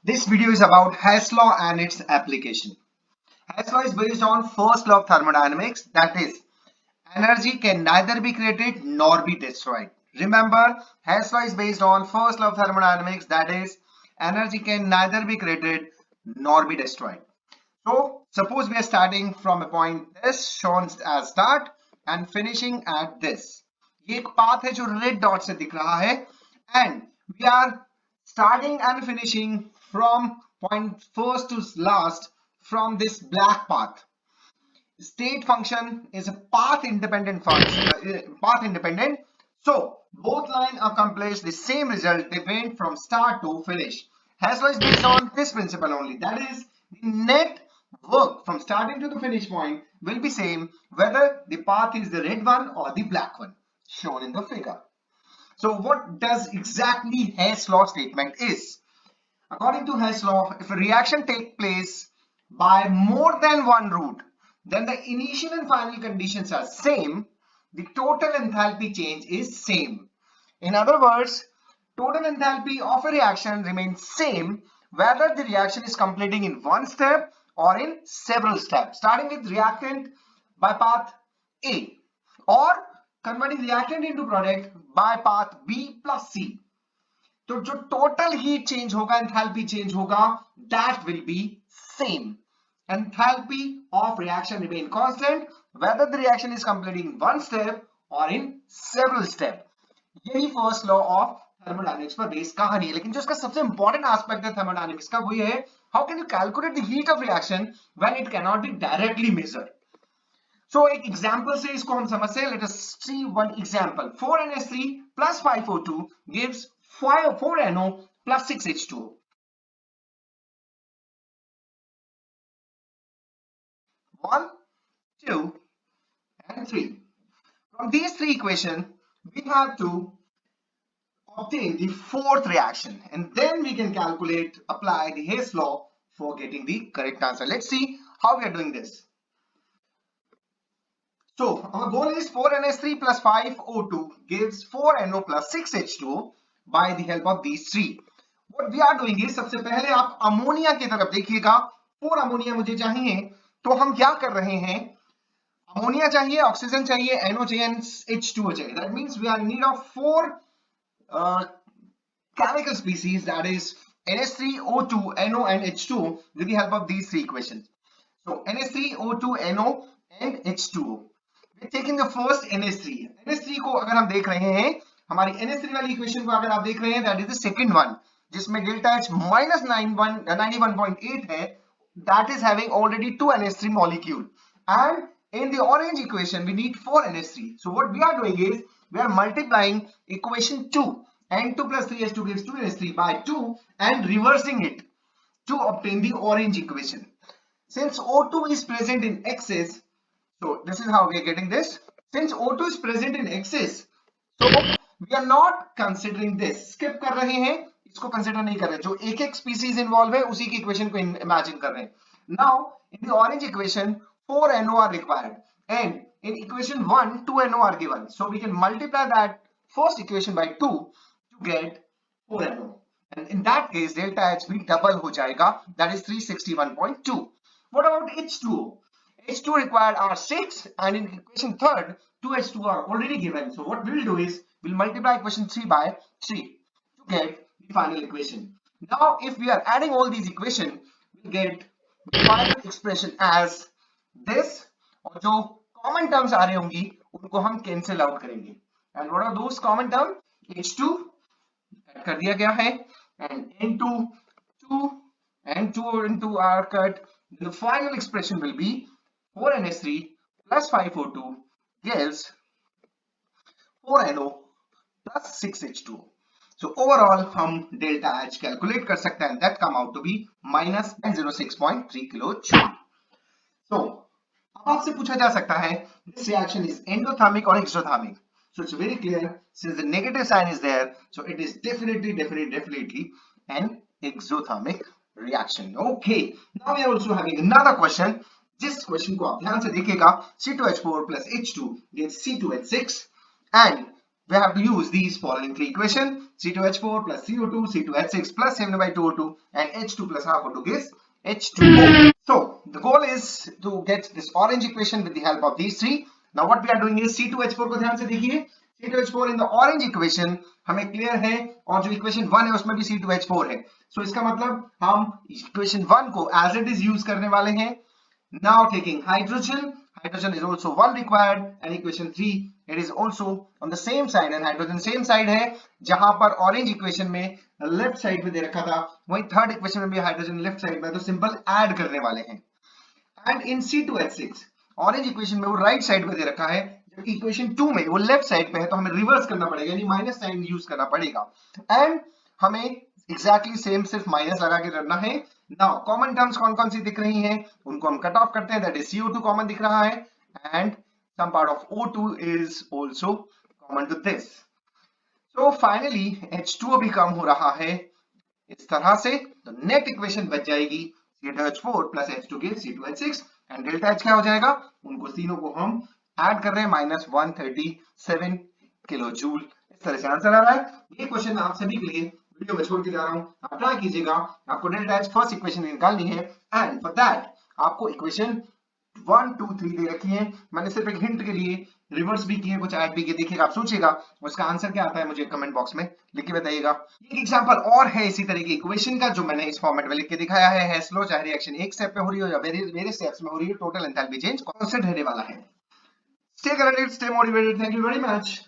This video is about Hess law and its application. Hess law is based on first law of thermodynamics, that is, energy can neither be created nor be destroyed. Remember, Hess law is based on first law of thermodynamics, that is, energy can neither be created nor be destroyed. So, suppose we are starting from a point this shown as start and finishing at this. ये एक path है जो red dot से दिख रहा है and we are starting and finishing from point first to last from this black path. State function is a path independent function, path independent. So both lines accomplish the same result. They went from start to finish. Hess law is based on this principle only. That is, the net work from starting to the finish point will be same whether the path is the red one or the black one shown in the figure. So what does exactly Hess law statement is? According to Hess law, if a reaction takes place by more than one route, then the initial and final conditions are same, the total enthalpy change is same. In other words, total enthalpy of a reaction remains same whether the reaction is completing in one step or in several steps, starting with reactant by path A or converting reactant into product by path B plus C. तो जो total heat change होगा, enthalpy change होगा, that will be same. Enthalpy of reaction remain constant whether the reaction is completing in one step or in several steps. यही first law of thermodynamics पर base कहानी है, लेकिन जो इसका सबसे important aspect है thermodynamics का वो ये है how can you calculate the heat of reaction when it cannot be directly measured. So एक example से इसको हम समझते हैं. Let us see one example. 4NH3 plus 5O2 gives 4NO plus 6H2O. 1, 2, and 3. From these three equations, we have to obtain the fourth reaction, and then we can apply the Hess law for getting the correct answer. Let's see how we are doing this. So our goal is 4NH3 plus 5O2 gives 4NO plus 6H2O by the help of these three. What we are doing is, सबसे पहले आप ammonia की तरफ देखिएगा. 4 ammonia मुझे चाहिए, तो हम क्या कर रहे हैं? अमोनिया चाहिए, ऑक्सीजन चाहिए, NO चाहिए, H2O चाहिए. That means we are in need of 4 chemical species, that is NH3, O2, NO and H2O with the help of these three equations. So NH3, O2, NO and H2O. We're taking the first NH3. NH3 को अगर हम देख रहे हैं, हमारी NH3 वाली equation को अगर आप देख रहे हैं, that is the second one, जिसमें delta H minus 91.8 है, that is having already 2 NH3 molecule. And in the orange equation, we need 4 NH3. So what we are doing is, we are multiplying equation 2. N2 plus 3H2 gives 2 NH3 by 2 and reversing it to obtain the orange equation. Since O2 is present in excess, so this is how we are getting this. Since O2 is present in excess, so we are not considering this. Skip कर रहे हैं, इसको consider नहीं कर रहे. जो एक species involved है, उसी की equation को imagine कर रहे हैं. Now in the orange equation, 4 NO are required, and in equation 1, 2 NO are given. So we can multiply that first equation by 2 to get 4 NO. And in that case, delta H भी double हो जाएगा. That is 361.2. What about H2O? H2 required are 6, and in equation third, 2H2 are already given. So what we'll do is, we'll multiply equation 3 by 3 to get the final equation. Now if we are adding all these equations, we'll get the final expression as this, और जो common terms आ रही होंगी उनको हम cancel out करेंगे. And what are those common terms? H2 cut कर दिया गया है, and N2 2 and 2 into are cut. The final expression will be 4NH3 plus 5O2 gives 4NO plus 6H2O. So overall हम delta H calculate कर सकते हैं, and that come out to be minus 906.3 kilojoule. So अब आपसे पूछा जा सकता है, this reaction is endothermic or exothermic. So it's very clear, since the negative sign is there, so it is definitely an exothermic reaction. Okay, now we are also having another question. जिस question को आप ध्यान से देखिएगा, C2H4 plus H2 gives C2H6, and we have to use these following three equation: C2H4 plus CO2, C2H6 plus 7/2O2, and H2 plus half O2 gives H2O. So the goal is to get this orange equation with the help of these three. Now what we are doing is C2H4 को ध्यान से देखिए, C2H4 in the orange equation हमें clear है, और जो equation 1 है उसमें भी C2H4 है. So इसका मतलब हम इक्वेशन 1 को as it is यूज करने वाले हैं. Now taking hydrogen is also one required, and equation 3 it is also on the same side, and hydrogen same side है. जहां पर orange equation में लेफ्ट साइड पे दे रखा था, वही थर्ड इक्वेशन में भी हाइड्रोजन लेफ्ट साइड में, तो सिंपल ऐड करने वाले हैं. And in C2H6 orange equation में वो राइट साइड पे दे रखा है, जबकि इक्वेशन 2 में वो लेफ्ट साइड पे है, तो हमें रिवर्स करना पड़ेगा, यानी माइनस साइन यूज करना पड़ेगा. एंड हमें एग्जैक्टली सेम सिर्फ माइनस लगा के करना है. नाउ कॉमन टर्म्स कौन कौन सी दिख रही हैं, उनको हम कट ऑफ करते हैं. दैट इज CO2 कॉमन दिख रहा है, and some part of O2 is also common to this. So finally H2O भी कम हो रहा है इस तरह से, तो नेट इक्वेशन बच जाएगी C2H4 plus H2 gives C2H6, and delta H क्या हो जाएगा, उनको तीनों को हम ऐड कर रहे हैं, -137 किलो जूल. इस तरह से आंसर आ रहा है. ये क्वेश्चन आप सभी के लिए वीडियो में छोड़ के जा रहा हूं, आप ट्राई कीजिएगा. आपको डेल्टा H फर्स्ट इक्वेशन निकालनी है, एंड फॉर दैट आपको इक्वेशन 1 2 3 दे रखी है. मैंने सिर्फ एक हिंट के लिए रिवर्स भी किए, कुछ ऐड भी किए. देखिएगा, आप सोचिएगा उसका आंसर क्या आता है, मुझे कमेंट बॉक्स में लिख के बताइएगा. एक एग्जांपल और है इसी तरह की इक्वेशन का, जो मैंने इस फॉर्मेट में लिख के दिखाया है. हेस लॉ चाहे रिएक्शन एक स्टेप पे हो रही हो या वेरियस स्टेप्स में हो रही है, टोटल एंथैल्पी चेंज कांस्टेंट रहने वाला है. Stay connected, stay motivated. Thank you very much.